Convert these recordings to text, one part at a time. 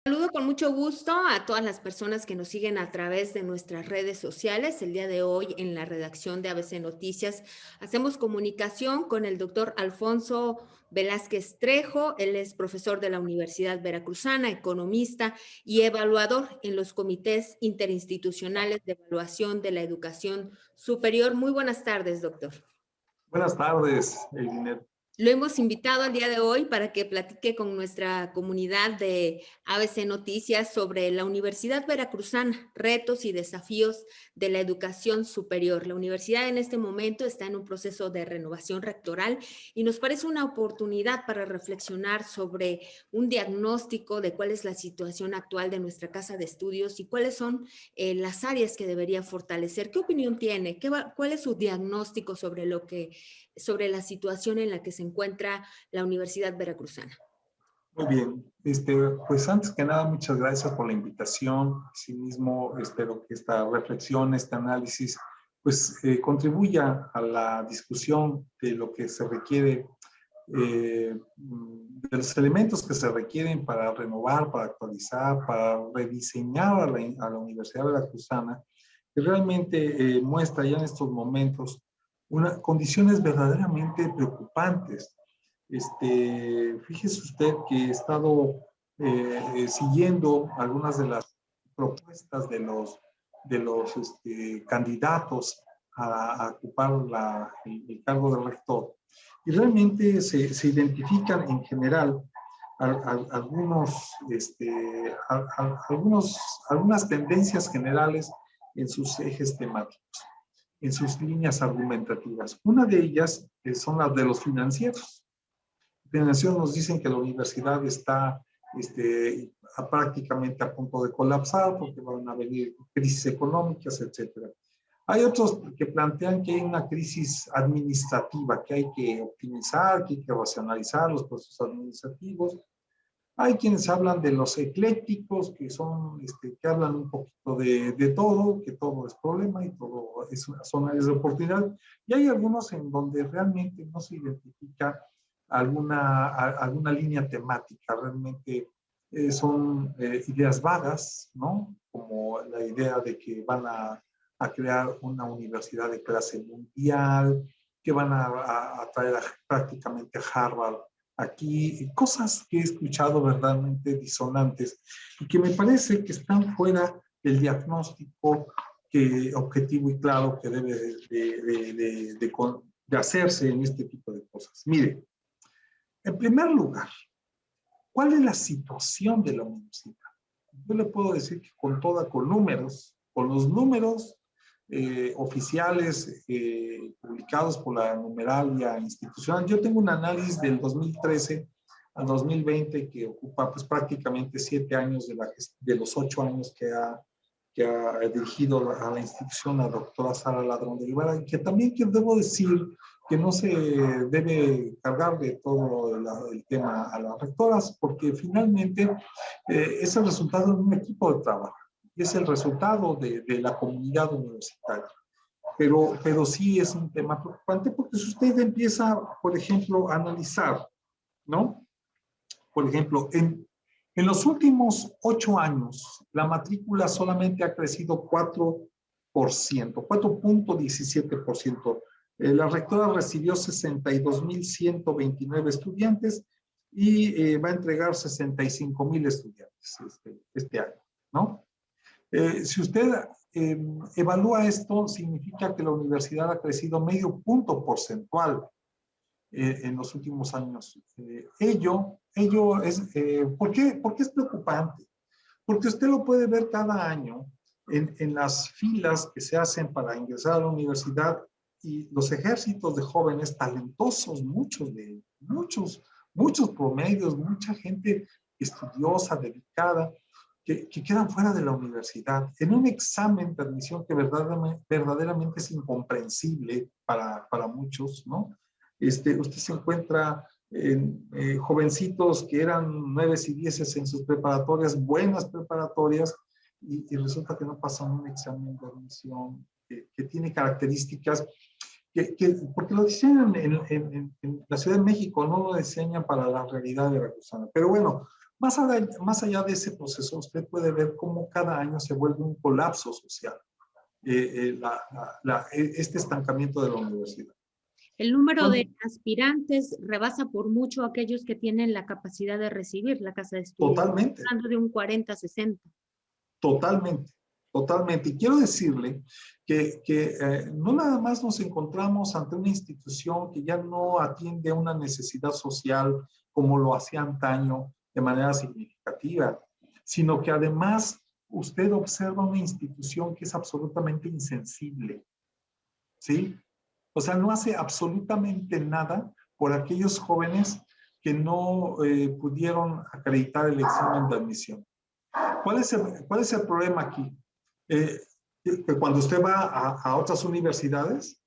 Saludo con mucho gusto a todas las personas que nos siguen a través de nuestras redes sociales. El día de hoy en la redacción de ABC Noticias hacemos comunicación con el doctor Alfonso Velázquez Trejo. Él es profesor de la Universidad Veracruzana, economista y evaluador en los comités interinstitucionales de evaluación de la educación superior. Muy buenas tardes, doctor. Buenas tardes, Elinet. Lo hemos invitado al día de hoy para que platique con nuestra comunidad de ABC Noticias sobre la Universidad Veracruzana, retos y desafíos de la educación superior. La universidad en este momento está en un proceso de renovación rectoral y nos parece una oportunidad para reflexionar sobre un diagnóstico de cuál es la situación actual de nuestra casa de estudios y cuáles son las áreas que debería fortalecer. ¿Qué opinión tiene? ¿Cuál es su diagnóstico sobre la situación en la que se encuentra la Universidad Veracruzana? Muy bien. Pues antes que nada, muchas gracias por la invitación. Asimismo, espero que esta reflexión, este análisis, pues contribuya a la discusión de lo que se requiere, de los elementos que se requieren para renovar, para actualizar, para rediseñar a la Universidad Veracruzana, que realmente muestra ya en estos momentos condiciones verdaderamente preocupantes. Fíjese usted que he estado siguiendo algunas de las propuestas de los candidatos a ocupar el cargo de rector, y realmente se identifican en general algunas tendencias generales en sus ejes temáticos, en sus líneas argumentativas. Una de ellas son las de los financieros. Financieros nos dicen que la universidad está prácticamente a punto de colapsar porque van a venir crisis económicas, etcétera. Hay otros que plantean que hay una crisis administrativa, que hay que optimizar, que hay que racionalizar los procesos administrativos. Hay quienes hablan de los eclécticos, que son, que hablan un poquito de todo, que todo es problema y todo son áreas de oportunidad. Y hay algunos en donde realmente no se identifica alguna línea temática, realmente son ideas vagas, ¿no? Como la idea de que van a crear una universidad de clase mundial, que van a traer prácticamente a Harvard aquí, cosas que he escuchado verdaderamente disonantes y que me parece que están fuera del diagnóstico objetivo y claro que debe de hacerse en este tipo de cosas. Mire, en primer lugar, ¿cuál es la situación de la universidad? Yo le puedo decir que con números, con los números oficiales publicados por la numeralia institucional. Yo tengo un análisis del 2013 al 2020 que ocupa pues prácticamente 7 años de los 8 años que ha dirigido a la institución la doctora Sara Ladrón de Guevara, y que también que debo decir que no se debe cargar de todo el tema a las rectoras, porque finalmente es el resultado de un equipo de trabajo, es el resultado de la comunidad universitaria. Pero sí es un tema preocupante porque si usted empieza, por ejemplo, a analizar, ¿no? Por ejemplo, en los últimos 8 años, la matrícula solamente ha crecido 4.17%. La rectora recibió 62.129 estudiantes y va a entregar 65.000 estudiantes este año, ¿no? Si usted evalúa esto, significa que la universidad ha crecido medio punto porcentual en los últimos años. Ello es, ¿por qué es preocupante? Porque usted lo puede ver cada año en las filas que se hacen para ingresar a la universidad y los ejércitos de jóvenes talentosos, muchos promedios, mucha gente estudiosa, dedicada, que quedan fuera de la universidad en un examen de admisión que verdaderamente es incomprensible para muchos, ¿no? Usted se encuentra en jovencitos que eran 9 y 10 en sus preparatorias, buenas preparatorias, y resulta que no pasan un examen de admisión que tiene características porque lo diseñan en la Ciudad de México, no lo diseñan para la realidad de veracruzana. Pero bueno, Más allá de ese proceso, usted puede ver cómo cada año se vuelve un colapso social, este estancamiento de la universidad. El número de aspirantes rebasa por mucho a aquellos que tienen la capacidad de recibir la casa de estudios. Totalmente. Hablando de un 40-60. Totalmente, totalmente. Y quiero decirle que no nada más nos encontramos ante una institución que ya no atiende a una necesidad social como lo hacía antaño de manera significativa, sino que además usted observa una institución que es absolutamente insensible, ¿sí? O sea, no hace absolutamente nada por aquellos jóvenes que no pudieron acreditar el examen de admisión. ¿Cuál es el problema aquí? Que cuando usted va a otras universidades,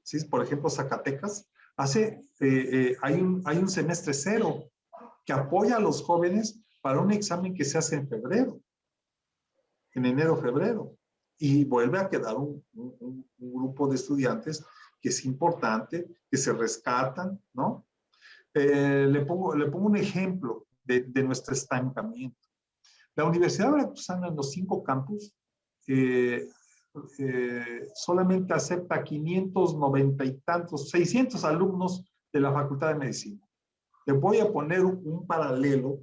¿sí? Por ejemplo, Zacatecas, hay un semestre cero que apoya a los jóvenes para un examen que se hace en febrero, en enero-febrero, y vuelve a quedar un grupo de estudiantes que es importante, que se rescatan, ¿no? Le pongo un ejemplo de nuestro estancamiento. La Universidad Veracruzana en los 5 campus solamente acepta 590 y tantos, 600 alumnos de la Facultad de Medicina. Le voy a poner un paralelo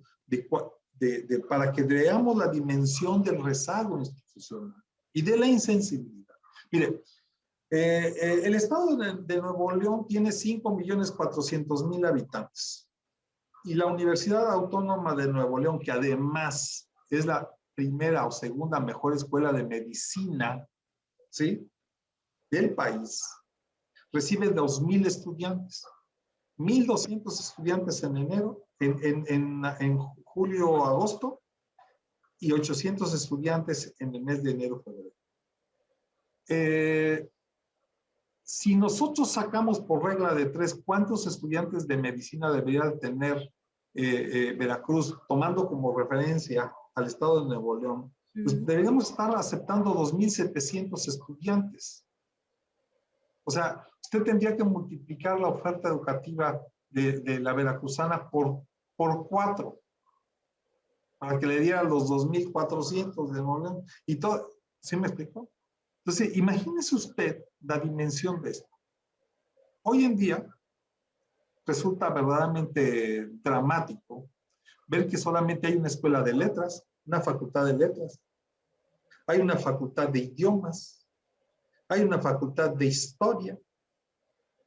para que veamos la dimensión del rezago institucional y de la insensibilidad. Mire, el estado de Nuevo León tiene 5.400.000 habitantes y la Universidad Autónoma de Nuevo León, que además es la primera o segunda mejor escuela de medicina, ¿sí?, del país, recibe 2.000 estudiantes, 1.200 estudiantes en enero, en julio, agosto, y 800 estudiantes en el mes de enero, febrero. Si nosotros sacamos por regla de 3 cuántos estudiantes de medicina debería tener Veracruz, tomando como referencia al estado de Nuevo León, pues deberíamos estar aceptando 2.700 estudiantes. O sea, usted tendría que multiplicar la oferta educativa de la veracruzana por 4 para que le diera los 2.400 de Nuevo León. Y todo, ¿sí me explico? Entonces, imagínese usted la dimensión de esto. Hoy en día resulta verdaderamente dramático ver que solamente hay una escuela de letras, una facultad de letras, hay una facultad de idiomas, hay una facultad de historia.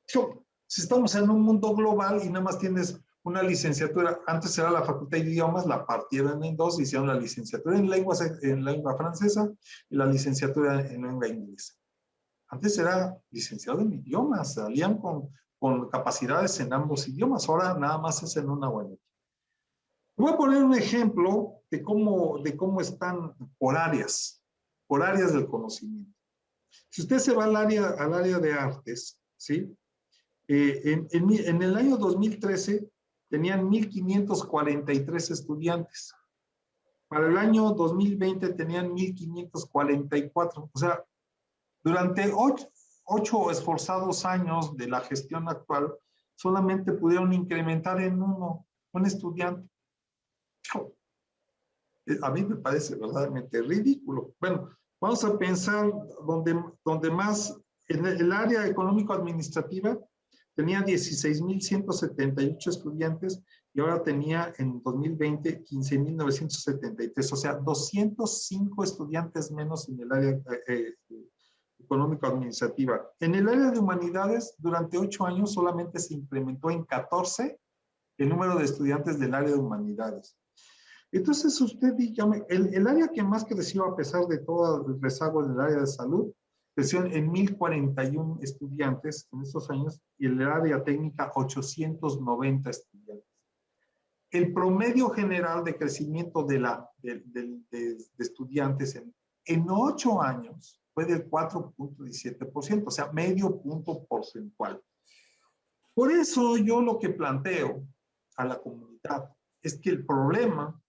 Si estamos en un mundo global y nada más tienes una licenciatura, antes era la facultad de idiomas, la partieron en 2, hicieron la licenciatura en lengua francesa y la licenciatura en lengua inglesa. Antes era licenciado en idiomas, salían con capacidades en ambos idiomas, ahora nada más es en una buena. Voy a poner un ejemplo de cómo están por áreas del conocimiento. Si usted se va al área de artes, ¿sí? En el año 2013 tenían 1.543 estudiantes. Para el año 2020 tenían 1.544. O sea, durante 8 esforzados años de la gestión actual, solamente pudieron incrementar en un estudiante. A mí me parece verdaderamente ridículo. Bueno, vamos a pensar donde más, en el área económico-administrativa, tenía 16.178 estudiantes y ahora tenía en 2020 15.973, o sea, 205 estudiantes menos en el área económico-administrativa. En el área de humanidades, durante 8 años solamente se incrementó en 14 el número de estudiantes del área de humanidades. Entonces usted dígame, el área que más creció a pesar de todo el rezago en el área de salud, creció en 1.041 estudiantes en estos años y en el área técnica 890 estudiantes. El promedio general de crecimiento de estudiantes en 8 años fue del 4.17%, o sea, medio punto porcentual. Por eso yo lo que planteo a la comunidad es que el problema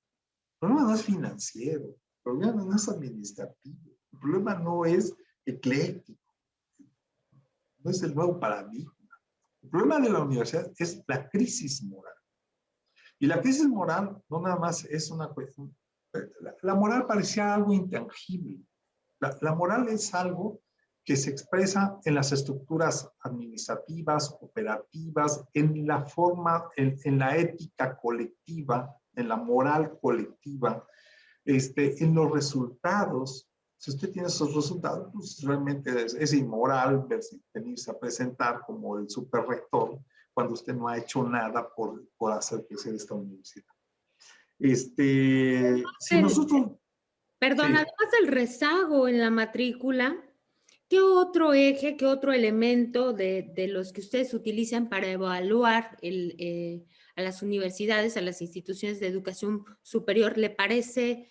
no es financiero, el problema no es administrativo, el problema no es ecléctico, no es el nuevo paradigma. El problema de la universidad es la crisis moral. Y la crisis moral no nada más es una cuestión. La moral parecía algo intangible. La moral es algo que se expresa en las estructuras administrativas, operativas, en la forma, en la ética colectiva, en la moral colectiva, en los resultados. Si usted tiene esos resultados, pues realmente es inmoral venirse a presentar como el superrector cuando usted no ha hecho nada por hacer crecer esta universidad. Si nosotros... Perdón, Sí. además del rezago en la matrícula, ¿qué otro eje, qué otro elemento de los que ustedes utilizan para evaluar a las universidades, a las instituciones de educación superior, le parece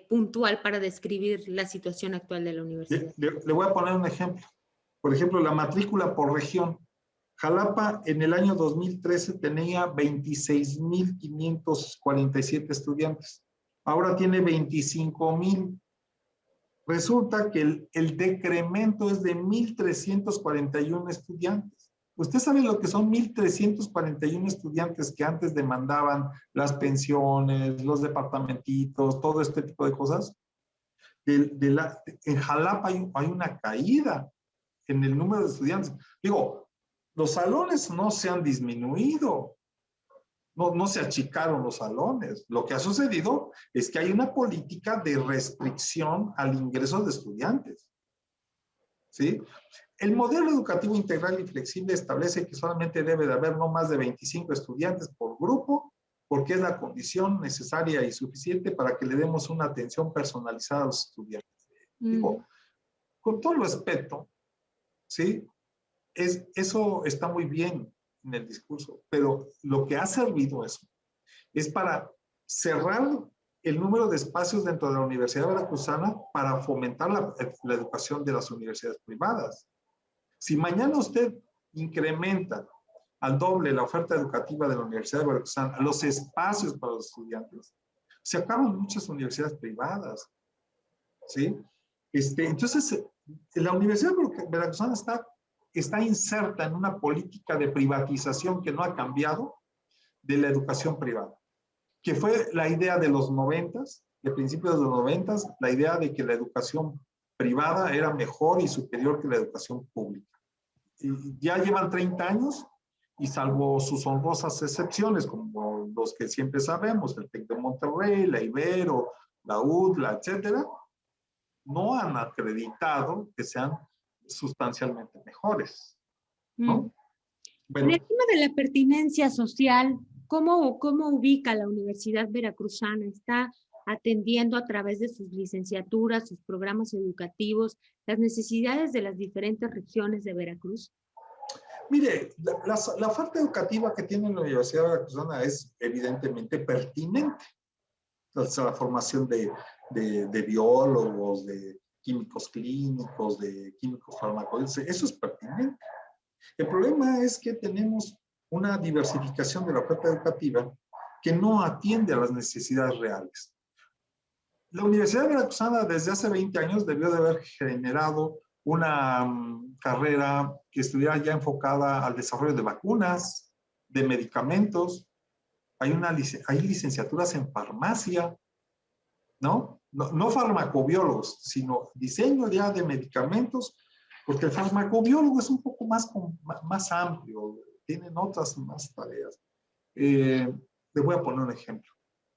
puntual para describir la situación actual de la universidad? Le voy a poner un ejemplo. Por ejemplo, la matrícula por región. Jalapa en el año 2013 tenía 26,547 estudiantes. Ahora tiene 25,000. Resulta que el decremento es de 1,341 estudiantes. ¿Usted sabe lo que son 1,341 estudiantes que antes demandaban las pensiones, los departamentitos, todo este tipo de cosas? En Jalapa hay una caída en el número de estudiantes. Digo, los salones no se han disminuido, no se achicaron los salones. Lo que ha sucedido es que hay una política de restricción al ingreso de estudiantes. ¿Sí? El modelo educativo integral y flexible establece que solamente debe de haber no más de 25 estudiantes por grupo, porque es la condición necesaria y suficiente para que le demos una atención personalizada a los estudiantes. Digo, con todo el respeto, ¿sí? Eso está muy bien en el discurso, pero lo que ha servido eso es para cerrar el número de espacios dentro de la Universidad Veracruzana para fomentar la educación de las universidades privadas. Si mañana usted incrementa al doble la oferta educativa de la Universidad Veracruzana, los espacios para los estudiantes, se acaban muchas universidades privadas, ¿sí? Entonces, la Universidad Veracruzana está inserta en una política de privatización que no ha cambiado de la educación privada, que fue la idea de los 90s, de principios de los 90s, la idea de que la educación privada era mejor y superior que la educación pública. Y ya llevan 30 años y salvo sus honrosas excepciones, como los que siempre sabemos, el TEC de Monterrey, la Ibero, la UDLA, etcétera, no han acreditado que sean sustancialmente mejores, ¿no? Bueno. En el tema de la pertinencia social, ¿cómo ubica la Universidad Veracruzana? ¿Está atendiendo a través de sus licenciaturas, sus programas educativos, las necesidades de las diferentes regiones de Veracruz? Mire, la oferta educativa que tiene la Universidad Veracruzana es evidentemente pertinente. O sea, la formación de biólogos, de químicos clínicos, de químicos farmacológicos, eso es pertinente. El problema es que tenemos una diversificación de la oferta educativa que no atiende a las necesidades reales. La Universidad Veracruzana desde hace 20 años debió de haber generado una carrera que estuviera ya enfocada al desarrollo de vacunas, de medicamentos. Hay licenciaturas en farmacia, ¿no? No farmacobiólogos, sino diseño ya de medicamentos, porque el farmacobiólogo es un poco más amplio, tienen otras más tareas. Les voy a poner un ejemplo.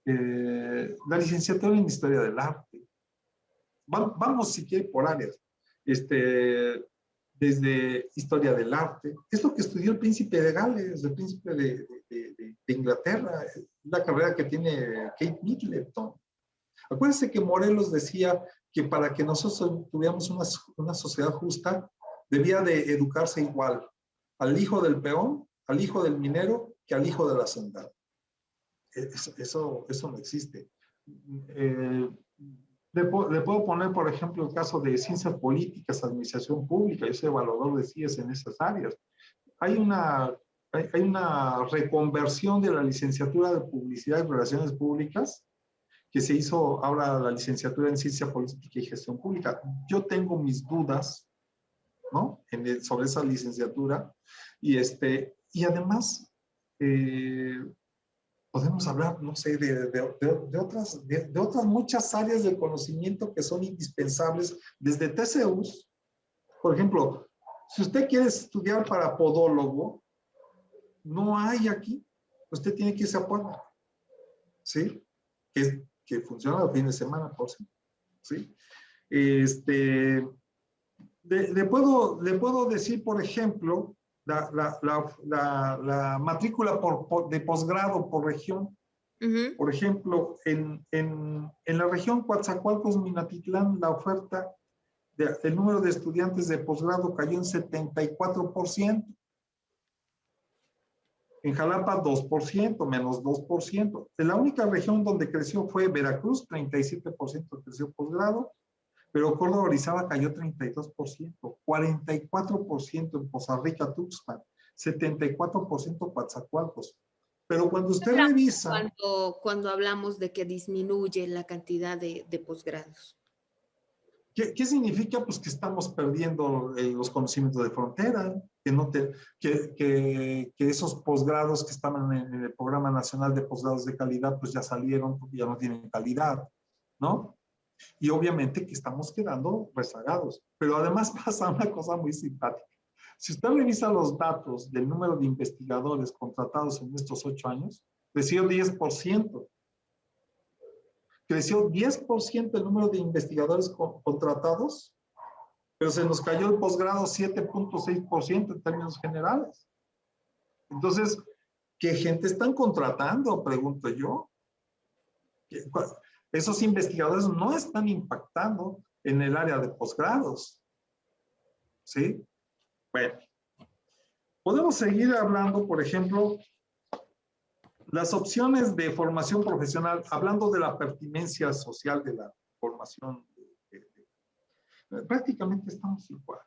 La licenciatura en Historia del Arte. Vamos, si quiere, por áreas. Desde Historia del Arte. Es lo que estudió el príncipe de Gales, el príncipe de Inglaterra, la carrera que tiene Kate Middleton. Acuérdense que Morelos decía que para que nosotros tuviéramos una sociedad justa, debía de educarse igual al hijo del peón, al hijo del minero, que al hijo del hacendado. Eso no existe. Le puedo poner, por ejemplo, el caso de ciencias políticas, administración pública. Yo soy evaluador de CIES en esas áreas. Hay una reconversión de la licenciatura de publicidad y relaciones públicas que se hizo ahora la licenciatura en ciencia política y gestión pública. Yo tengo mis dudas, ¿no? Sobre esa licenciatura y además, podemos hablar, no sé, de otras muchas áreas del conocimiento que son indispensables, desde TCUs. Por ejemplo, si usted quiere estudiar para podólogo, no hay aquí. Usted tiene que irse a Puebla, ¿sí? Que funciona los fines de semana, por cierto, ¿sí? Le puedo decir, por ejemplo, la matrícula de posgrado por región. Por ejemplo, en la región Coatzacoalcos-Minatitlán, la oferta el número de estudiantes de posgrado cayó en 74%. En Jalapa, 2%, menos 2%. La única región donde creció fue Veracruz, 37% creció posgrado, pero Córdoba, Orizaba cayó 32%, 44% en Poza Rica, Tuxpan, 74% Coatzacoalcos. Pero cuando usted revisa... Cuando hablamos de que disminuye la cantidad de posgrados. ¿Qué significa? Pues que estamos perdiendo los conocimientos de frontera, que esos posgrados que estaban en el Programa Nacional de Posgrados de Calidad, pues ya salieron porque ya no tienen calidad, ¿no? Y obviamente que estamos quedando rezagados. Pero además pasa una cosa muy simpática. Si usted revisa los datos del número de investigadores contratados en estos 8 años, creció 10%. Creció 10% el número de investigadores contratados, pero se nos cayó el posgrado 7.6% en términos generales. Entonces, ¿qué gente están contratando? Pregunto yo. Esos investigadores no están impactando en el área de posgrados. ¿Sí? Bueno, podemos seguir hablando, por ejemplo, las opciones de formación profesional, hablando de la pertinencia social de la formación. Prácticamente estamos igual.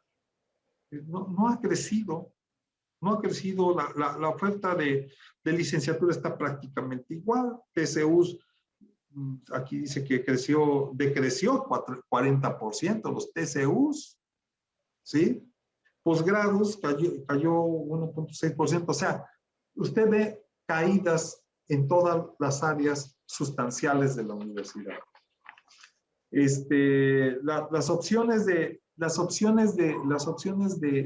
No ha crecido, la oferta de licenciatura está prácticamente igual. TCUs, aquí dice que decreció 40% los TCUs, ¿sí? Posgrados cayó 1.6%, o sea, usted ve caídas en todas las áreas sustanciales de la universidad. Las opciones de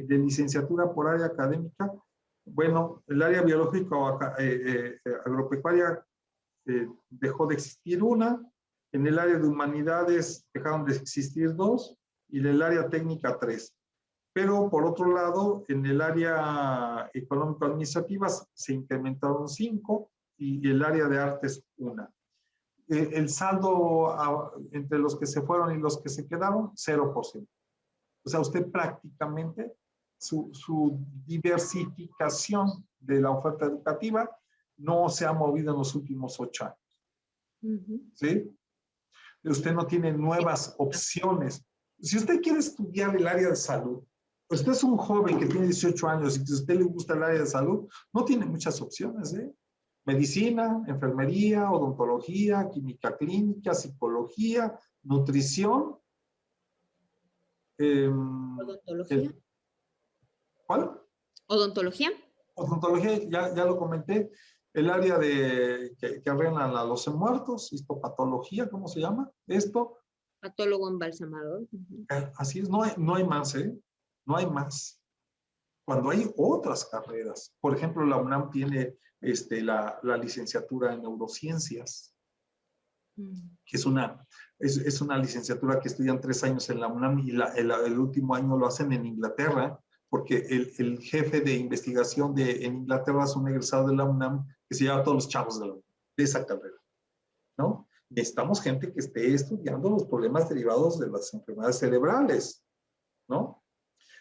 licenciatura por área académica, bueno, el área biológica o agropecuaria dejó de existir una, en el área de humanidades dejaron de existir 2 y en el área técnica 3. Pero por otro lado, en el área económico-administrativa se incrementaron 5 y el área de artes 1. El saldo entre los que se fueron y los que se quedaron, 0%. O sea, usted prácticamente su diversificación de la oferta educativa no se ha movido en los últimos 8 años. ¿Sí? Usted no tiene nuevas opciones. Si usted quiere estudiar el área de salud, usted es un joven que tiene 18 años y que a usted le gusta el área de salud, no tiene muchas opciones, ¿eh? Medicina, enfermería, odontología, química clínica, psicología, nutrición. ¿Odontología? ¿Cuál? ¿Odontología? Odontología, ya lo comenté. El área que arreglan a los muertos, histopatología, ¿cómo se llama? Esto. Patólogo embalsamador. Así es, no hay más, ¿eh? No hay más. Cuando hay otras carreras, por ejemplo, la UNAM tiene la licenciatura en neurociencias, que es una licenciatura que estudian 3 años en la UNAM y el último año lo hacen en Inglaterra, porque el jefe de investigación en Inglaterra es un egresado de la UNAM que se lleva a todos los chavos de esa carrera, ¿no? Necesitamos gente que esté estudiando los problemas derivados de las enfermedades cerebrales, ¿no?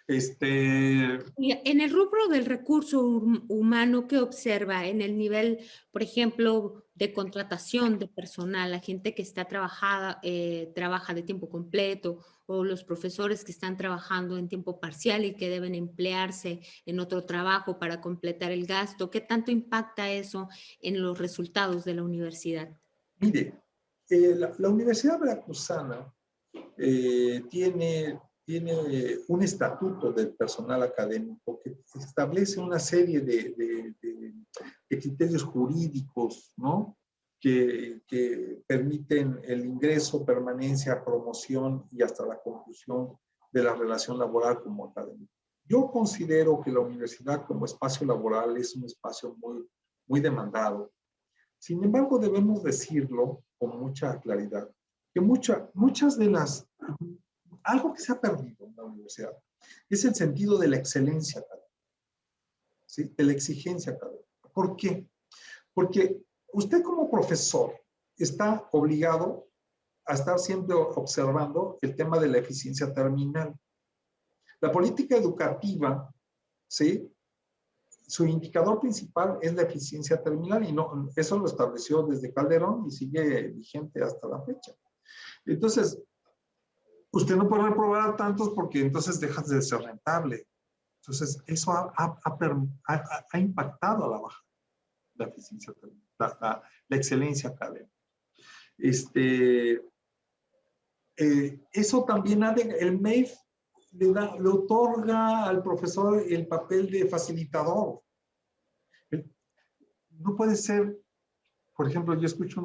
En el rubro del recurso humano, ¿qué observa en el nivel, por ejemplo, de contratación de personal, la gente que está trabaja de tiempo completo o los profesores que están trabajando en tiempo parcial y que deben emplearse en otro trabajo para completar el gasto? ¿Qué tanto impacta eso en los resultados de la universidad? Mire, la Universidad Veracruzana tiene tiene un estatuto del personal académico que establece una serie de criterios jurídicos, ¿no? Que permiten el ingreso, permanencia, promoción y hasta la conclusión de la relación laboral como académico. Yo considero que la universidad como espacio laboral es un espacio muy demandado. Sin embargo, debemos decirlo con mucha claridad, que muchas de las... Algo que se ha perdido en la universidad es el sentido de la excelencia académica, ¿sí? De la exigencia académica. ¿Por qué? Porque usted como profesor está obligado a estar siempre observando el tema de la eficiencia terminal. La política educativa, ¿sí? Su indicador principal es la eficiencia terminal y no, eso lo estableció desde Calderón y sigue vigente hasta la fecha. Entonces, usted no puede reprobar a tantos porque entonces dejas de ser rentable. Entonces, eso ha impactado a la baja la eficiencia terminal, la excelencia académica. Eso también el MEF le otorga al profesor el papel de facilitador. No puede ser, por ejemplo, yo escucho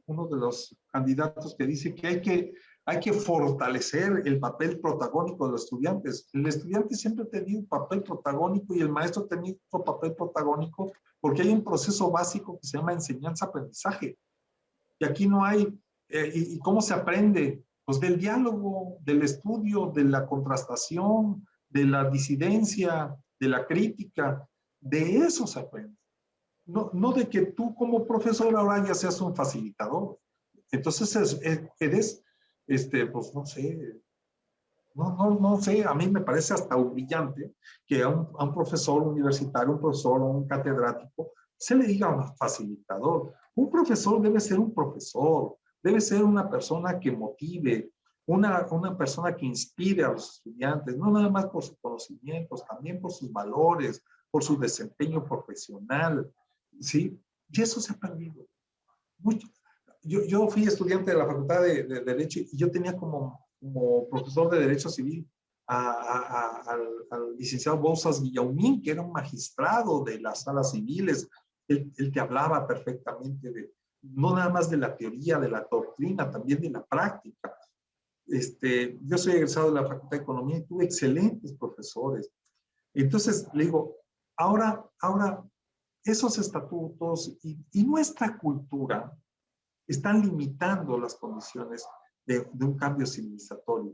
uno de los candidatos que dice que hay que fortalecer el papel protagónico de los estudiantes. El estudiante siempre ha tenido un papel protagónico y el maestro ha tenido un papel protagónico porque hay un proceso básico que se llama enseñanza-aprendizaje. Y aquí no hay, ¿y cómo se aprende? Pues del diálogo, del estudio, de la contrastación, de la disidencia, de la crítica. De eso se aprende. No de que tú como profesor ahora ya seas un facilitador. Entonces eres, pues no sé, no sé, a mí me parece hasta humillante que a un profesor universitario, un profesor o un catedrático se le diga un facilitador. Un profesor debe ser un profesor, debe ser una persona que motive, una persona que inspire a los estudiantes, no nada más por sus conocimientos, también por sus valores, por su desempeño profesional, ¿sí? Y eso se ha perdido. Mucho. Yo fui estudiante de la Facultad de Derecho y yo tenía como profesor de Derecho Civil al licenciado Bouzas Guillaumín, que era un magistrado de las salas civiles. Él te hablaba perfectamente no nada más de la teoría, de la doctrina, también de la práctica. Yo soy egresado de la Facultad de Economía y tuve excelentes profesores. Entonces, le digo, ahora esos estatutos y nuestra cultura están limitando las condiciones de un cambio civilizatorio.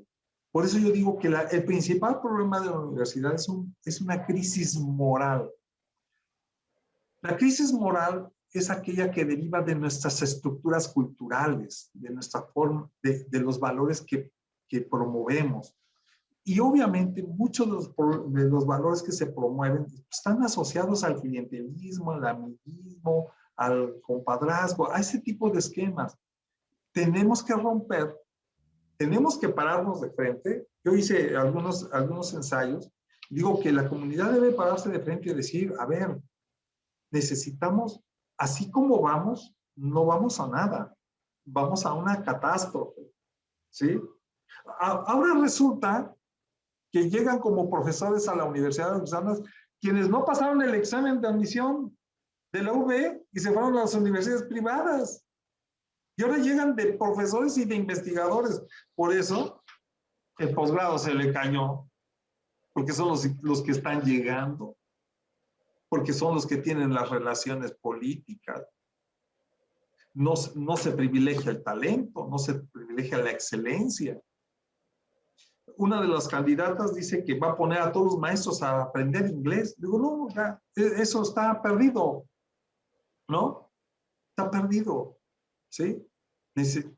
Por eso yo digo que el principal problema de la universidad es una crisis moral. La crisis moral es aquella que deriva de nuestras estructuras culturales, de nuestra forma, de los valores que promovemos. Y obviamente muchos de los valores que se promueven están asociados al clientelismo, al amiguismo, al compadrazgo, a ese tipo de esquemas. Tenemos que romper, tenemos que pararnos de frente. Yo hice algunos ensayos. Digo que la comunidad debe pararse de frente y decir, a ver, necesitamos, así como vamos, no vamos a nada. Vamos a una catástrofe, ¿sí? Ahora resulta que llegan como profesores a la Universidad de Gusanas, quienes no pasaron el examen de admisión de la UB y se fueron a las universidades privadas. Y ahora llegan de profesores y de investigadores. Por eso el posgrado se le cayó, porque son los que están llegando, porque son los que tienen las relaciones políticas. No se privilegia el talento, no se privilegia la excelencia. Una de las candidatas dice que va a poner a todos los maestros a aprender inglés. Digo, no, ya, eso está perdido, ¿no? Está perdido, ¿sí? Dice,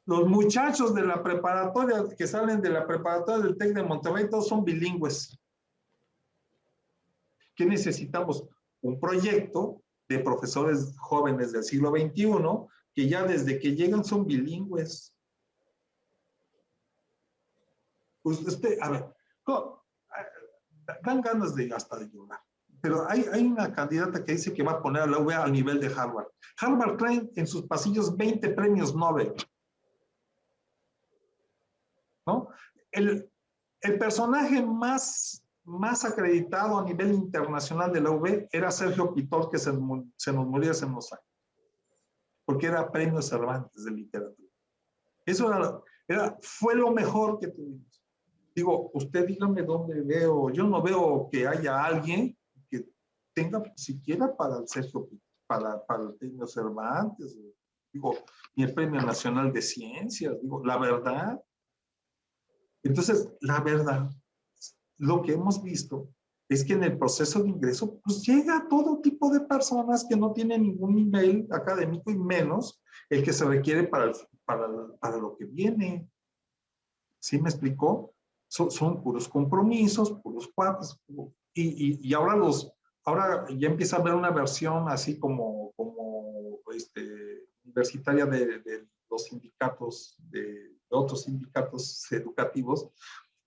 los muchachos de la preparatoria, que salen de la preparatoria del TEC de Monterrey, todos son bilingües. ¿Qué necesitamos? Un proyecto de profesores jóvenes del siglo XXI que ya desde que llegan son bilingües. A ver, dan ganas hasta de llorar. Pero hay una candidata que dice que va a poner a la UB al nivel de Harvard. Harvard trae en sus pasillos 20 premios Nobel. ¿No? El personaje más acreditado a nivel internacional de la UB era Sergio Pitol, que se nos murió hace unos años, porque era premio Cervantes de literatura. Eso fue lo mejor que tuvimos. Digo, usted dígame dónde veo, yo no veo que haya alguien que tenga siquiera para el Sergio Pitol, para el premio Cervantes, digo, ni el Premio Nacional de Ciencias, digo, la verdad. Entonces, la verdad, lo que hemos visto es que en el proceso de ingreso, pues llega todo tipo de personas que no tienen ningún nivel académico y menos el que se requiere para lo que viene. ¿Sí me explicó? Son puros compromisos, puros cuates. Y ahora ya empieza a haber una versión así como universitaria de los sindicatos, de otros sindicatos educativos.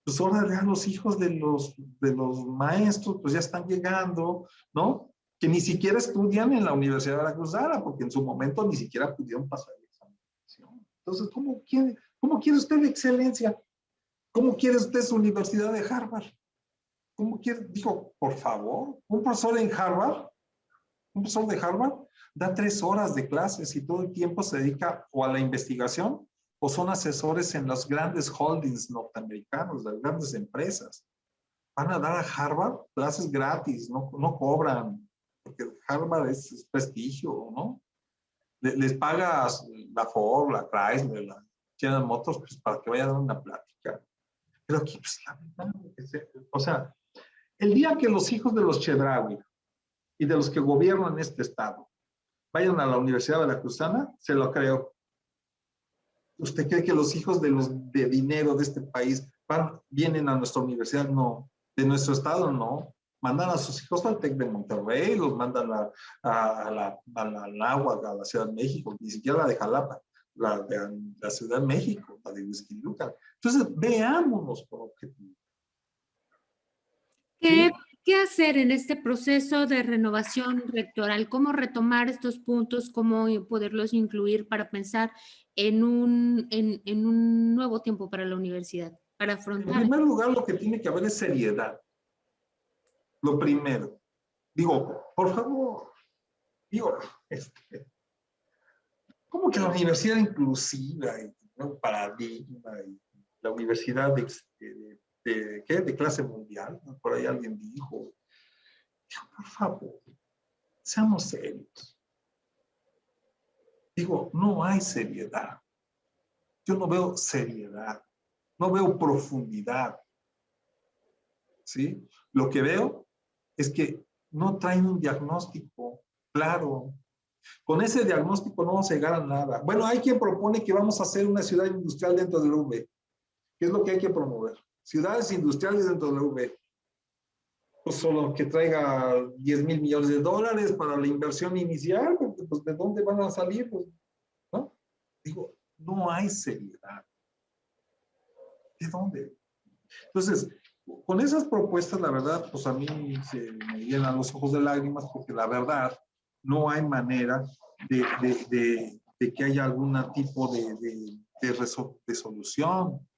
Pues ahora ya los hijos de los maestros pues ya están llegando, ¿no? Que ni siquiera estudian en la Universidad de Veracruzana, porque en su momento ni siquiera pudieron pasar el examen. Entonces, ¿cómo quiere usted excelencia? ¿Cómo quiere usted su Universidad de Harvard? ¿Cómo quiere? Digo, por favor, un profesor de Harvard da 3 horas de clases y todo el tiempo se dedica o a la investigación o son asesores en los grandes holdings norteamericanos, las grandes empresas. Van a dar a Harvard clases gratis, no cobran, porque Harvard es prestigio, ¿no? Les pagas la Ford, la Chrysler, la General Motors, pues para que vayan a dar una plática. Pero aquí, pues, la verdad, o sea, el día que los hijos de los Chedraui y de los que gobiernan este estado vayan a la Universidad Veracruzana, se lo creo. ¿Usted cree que los hijos de dinero de este país vienen a nuestra universidad? No. ¿De nuestro estado? No. Mandan a sus hijos al TEC de Monterrey, los mandan a la Náhuac, a la Ciudad de México, ni siquiera la de Jalapa, la de la Ciudad de México, la de Huizquilucan. Entonces, veámonos por objetivo. ¿Qué, ¿Qué hacer en este proceso de renovación rectoral? ¿Cómo retomar estos puntos? ¿Cómo poderlos incluir para pensar en un nuevo tiempo para la universidad? Para afrontar. En primer lugar, lo que tiene que haber es seriedad. Lo primero. Digo, por favor, digo, ¿cómo que la universidad inclusiva y un paradigma y la universidad de clase mundial? Por ahí alguien dijo, por favor, seamos serios. Digo, no hay seriedad. Yo no veo seriedad, no veo profundidad. ¿Sí? Lo que veo es que no traen un diagnóstico claro. Con ese diagnóstico no vamos a llegar a nada. Bueno, hay quien propone que vamos a hacer una ciudad industrial dentro de la UB. ¿Qué es lo que hay que promover? Ciudades industriales dentro de la UB. Pues solo que traiga 10,000 millones de dólares para la inversión inicial, porque pues ¿de dónde van a salir? Pues, ¿no? Digo, no hay seriedad. ¿De dónde? Entonces, con esas propuestas, la verdad, pues a mí se me llenan los ojos de lágrimas porque la verdad no hay manera de que haya algún tipo de solución.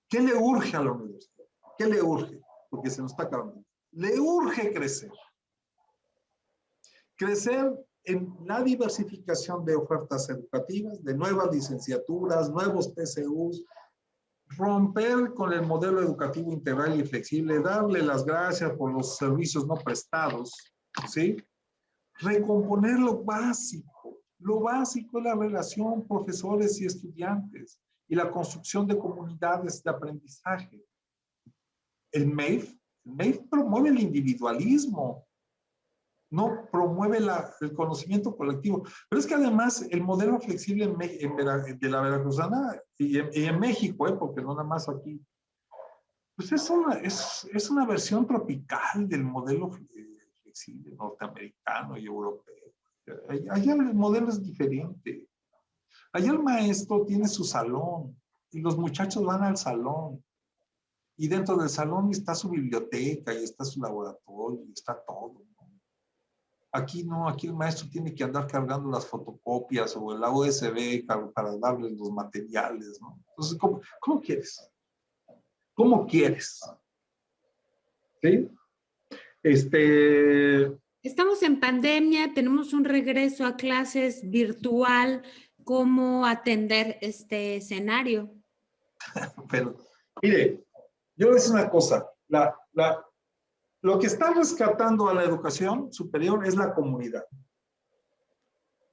¿Qué le urge a la universidad? ¿Qué le urge? Porque se nos está acabando. Le urge crecer. Crecer en la diversificación de ofertas educativas, de nuevas licenciaturas, nuevos TCUs, romper con el modelo educativo integral y flexible, darle las gracias por los servicios no prestados, ¿sí? Recomponer lo básico. Lo básico es la relación profesores y estudiantes y la construcción de comunidades de aprendizaje. El MEIF promueve el individualismo, no promueve el conocimiento colectivo. Pero es que además el modelo flexible de la Veracruzana y en México, porque no nada más aquí, pues es una versión tropical del modelo flexible norteamericano y europeo. Allá el modelo es diferente. Allá el maestro tiene su salón y los muchachos van al salón. Y dentro del salón está su biblioteca y está su laboratorio y está todo. Aquí no, aquí el maestro tiene que andar cargando las fotocopias o la USB para darles los materiales, ¿no? Entonces, ¿cómo quieres? ¿Cómo quieres? ¿Sí? Este, Estamos en pandemia, tenemos un regreso a clases virtual. ¿Cómo atender este escenario? pero, mire, yo les digo una cosa, lo que está rescatando a la educación superior es la comunidad.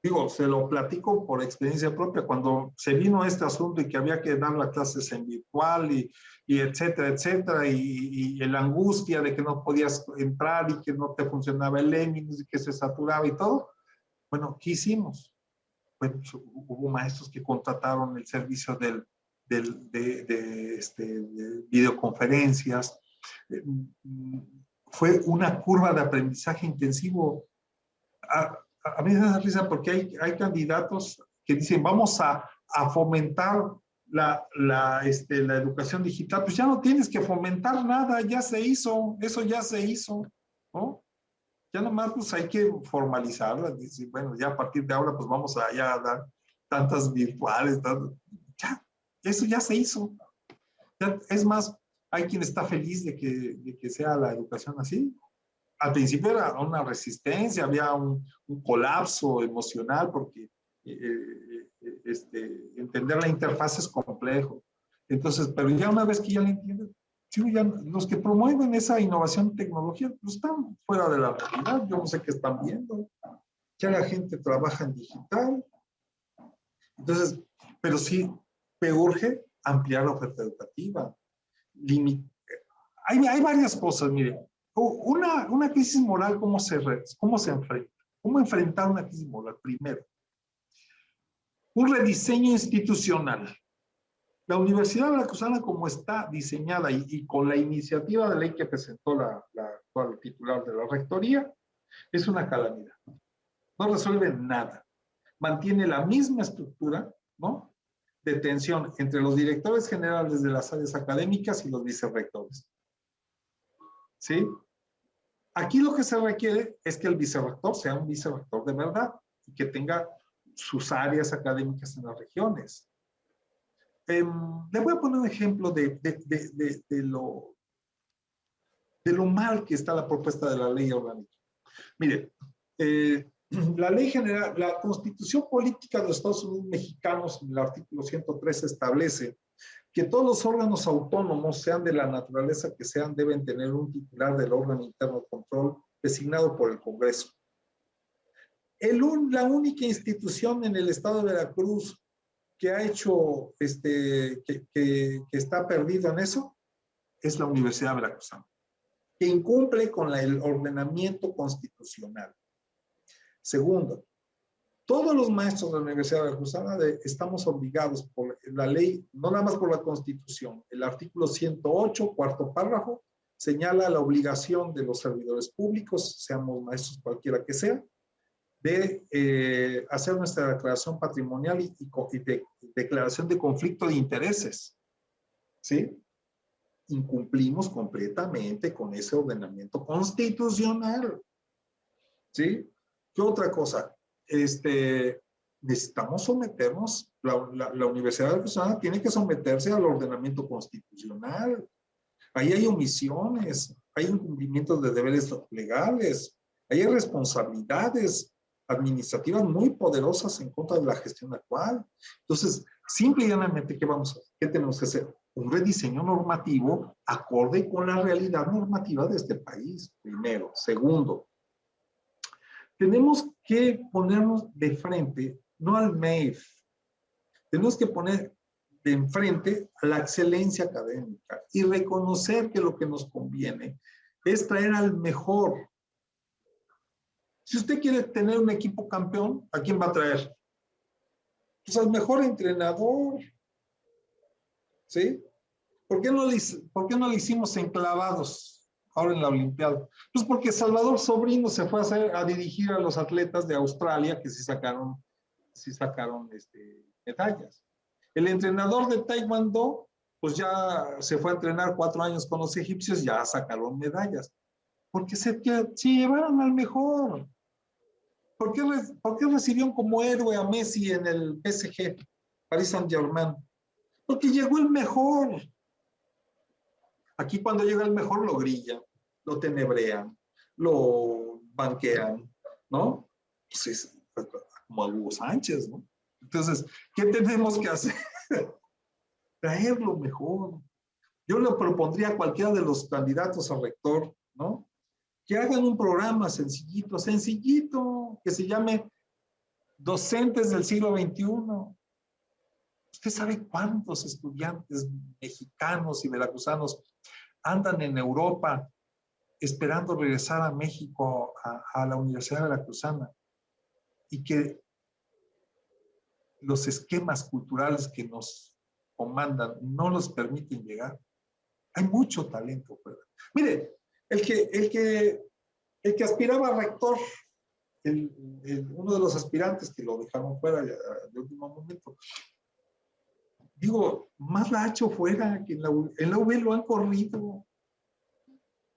Digo, se lo platico por experiencia propia, cuando se vino este asunto y que había que dar las clases en virtual y etcétera, etcétera, y la angustia de que no podías entrar y que no te funcionaba el Eminis y que se saturaba y todo, bueno, ¿qué hicimos? Bueno, pues, hubo maestros que contrataron el servicio de videoconferencias. Fue una curva de aprendizaje intensivo. A mí me da risa porque hay candidatos que dicen vamos a fomentar la educación digital. Pues ya no tienes que fomentar nada, ya se hizo, eso ya se hizo, ¿no? Ya nomás pues hay que formalizarla. Dice, bueno, ya a partir de ahora pues vamos a ya a dar tantas virtuales, ya, eso ya se hizo. Ya, es más, hay quien está feliz de que sea la educación así. Al principio era una resistencia, había un colapso emocional porque entender la interfaz es complejo. Entonces, pero ya una vez que ya la entienden, sí, ya los que promueven esa innovación tecnológica pues están fuera de la realidad. Yo no sé qué están viendo. Ya la gente trabaja en digital. Entonces, pero sí me urge ampliar la oferta educativa. Hay varias cosas, mire. Una crisis moral, ¿cómo se enfrenta? ¿Cómo enfrentar una crisis moral? Primero, un rediseño institucional. La Universidad Veracruzana, como está diseñada y con la iniciativa de ley que presentó la actual titular de la rectoría, es una calamidad. No resuelve nada. Mantiene la misma estructura, ¿no?, de tensión entre los directores generales de las áreas académicas y los vicerrectores. ¿Sí? Aquí lo que se requiere es que el vicerrector sea un vicerrector de verdad y que tenga sus áreas académicas en las regiones. Le voy a poner un ejemplo de lo mal que está la propuesta de la ley orgánica. Mire, la ley general, la Constitución Política de los Estados Unidos Mexicanos, en el artículo 103, establece que todos los órganos autónomos, sean de la naturaleza que sean, deben tener un titular del órgano interno de control designado por el Congreso. La única institución en el estado de Veracruz que ha hecho, que está perdido en eso, es la Universidad Veracruzana, que incumple con el ordenamiento constitucional. Segundo, todos los maestros de la Universidad Veracruzana estamos obligados por la ley, no nada más por la Constitución. El artículo 108, cuarto párrafo, señala la obligación de los servidores públicos, seamos maestros cualquiera que sea, de hacer nuestra declaración patrimonial y declaración de conflicto de intereses. ¿Sí? Incumplimos completamente con ese ordenamiento constitucional. ¿Sí? ¿Qué otra cosa? Necesitamos someternos, la Universidad Veracruzana tiene que someterse al ordenamiento constitucional. Ahí hay omisiones, hay incumplimientos de deberes legales, hay responsabilidades administrativas muy poderosas en contra de la gestión actual. Entonces, simple y llanamente, ¿qué tenemos que hacer? Un rediseño normativo acorde con la realidad normativa de este país, primero. Segundo, tenemos que ponernos de frente, no al MEIF, tenemos que poner de enfrente a la excelencia académica y reconocer que lo que nos conviene es traer al mejor. Si usted quiere tener un equipo campeón, ¿a quién va a traer? Pues al mejor entrenador. ¿Sí? ¿Por qué no le hicimos enclavados ahora en la Olimpiada? Pues porque Salvador Sobrino se fue a dirigir a los atletas de Australia que sí sacaron medallas. El entrenador de Taekwondo, pues ya se fue a entrenar 4 años con los egipcios, ya sacaron medallas. Porque se llevaron al mejor. ¿Por qué recibieron como héroe a Messi en el PSG, Paris Saint-Germain? Porque llegó el mejor. Aquí cuando llega el mejor lo grillan, lo tenebrean, lo banquean, ¿no? Pues es como a Hugo Sánchez, ¿no? Entonces, ¿qué tenemos que hacer? Traer lo mejor. Yo le propondría a cualquiera de los candidatos a rector, ¿no? Que hagan un programa sencillito, sencillito, que se llame Docentes del siglo XXI. ¿Usted sabe cuántos estudiantes mexicanos y veracruzanos andan en Europa esperando regresar a México, a la Universidad Veracruzana? Y que los esquemas culturales que nos comandan no los permiten llegar. Hay mucho talento fuera. Mire, el que aspiraba a rector, uno de los aspirantes que lo dejaron fuera de último momento, digo, más la ha hecho fuera que en la UB lo han corrido,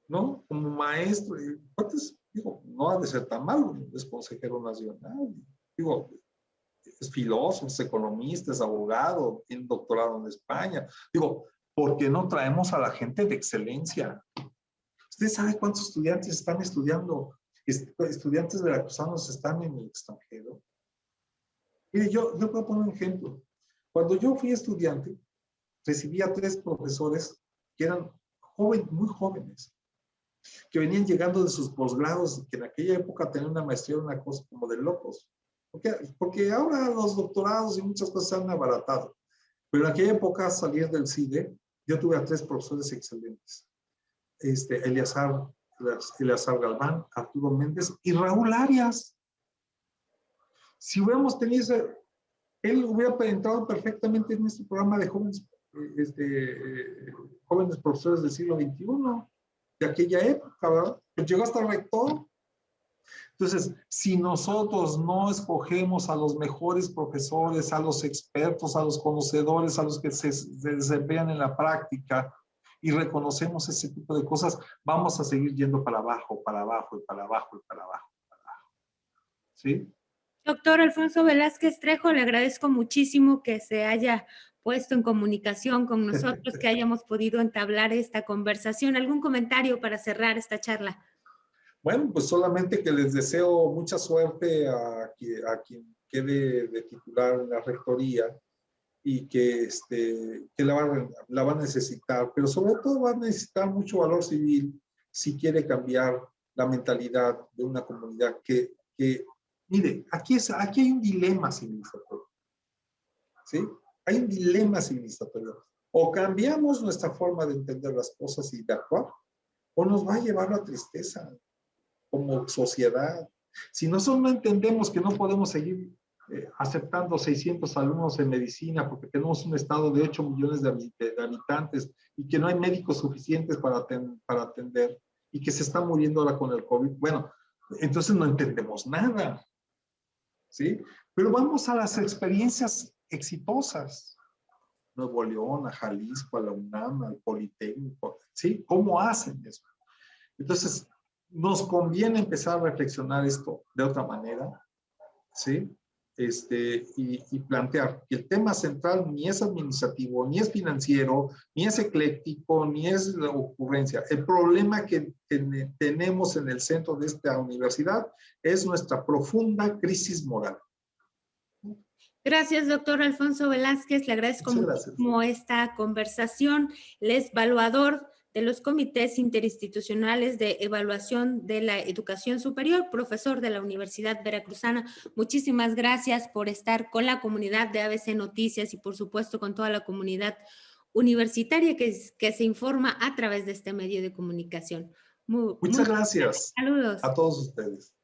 ¿no? Como maestro. Entonces, digo, no ha de ser tan malo, es consejero nacional. Digo, es filósofo, es economista, es abogado, tiene un doctorado en España. Digo, ¿por qué no traemos a la gente de excelencia? ¿Usted sabe cuántos estudiantes están estudiando? Estudiantes veracruzanos están en el extranjero. Mire, yo puedo poner un ejemplo. Cuando yo fui estudiante, recibí a 3 profesores que eran muy jóvenes, que venían llegando de sus posgrados, que en aquella época tenían una maestría, una cosa como de locos. Porque ahora los doctorados y muchas cosas se han abaratado. Pero en aquella época, salir del CIDE, yo tuve a 3 profesores excelentes. Eleazar Galván, Arturo Méndez y Raúl Arias. Si hubiéramos tenido él hubiera entrado perfectamente en este programa de jóvenes, jóvenes profesores del siglo XXI, de aquella época, ¿verdad? Pues llegó hasta el rector. Entonces, si nosotros no escogemos a los mejores profesores, a los expertos, a los conocedores, a los que se desempeñan en la práctica y reconocemos ese tipo de cosas, vamos a seguir yendo para abajo, para abajo, y para abajo, y para abajo, para abajo. ¿Sí? Doctor Alfonso Velázquez Trejo, le agradezco muchísimo que se haya puesto en comunicación con nosotros, que hayamos podido entablar esta conversación. ¿Algún comentario para cerrar esta charla? Bueno, pues solamente que les deseo mucha suerte a quien quede de titular en la rectoría y que la va a necesitar, pero sobre todo va a necesitar mucho valor civil si quiere cambiar la mentalidad de una comunidad mire, aquí hay un dilema civilizatorio, ¿sí? Hay un dilema civilizatorio. O cambiamos nuestra forma de entender las cosas y de actuar, o nos va a llevar a la tristeza como sociedad. Si nosotros no entendemos que no podemos seguir aceptando 600 alumnos en medicina porque tenemos un estado de 8 millones de habitantes y que no hay médicos suficientes para atender y que se está muriendo ahora con el COVID, bueno, entonces no entendemos nada, ¿sí? Pero vamos a las experiencias exitosas. Nuevo León, a Jalisco, a la UNAM, al Politécnico, ¿sí? ¿Cómo hacen eso? Entonces, nos conviene empezar a reflexionar esto de otra manera, ¿sí? Y plantear que el tema central ni es administrativo, ni es financiero, ni es ecléctico, ni es la ocurrencia. El problema que tenemos en el centro de esta universidad es nuestra profunda crisis moral. Gracias, doctor Alfonso Velázquez. Le agradezco muchísimo esta conversación. Él es evaluador de los comités interinstitucionales de evaluación de la educación superior, profesor de la Universidad Veracruzana. Muchísimas gracias por estar con la comunidad de ABC Noticias y, por supuesto, con toda la comunidad universitaria que se informa a través de este medio de comunicación. Muchas gracias. Saludos A todos ustedes.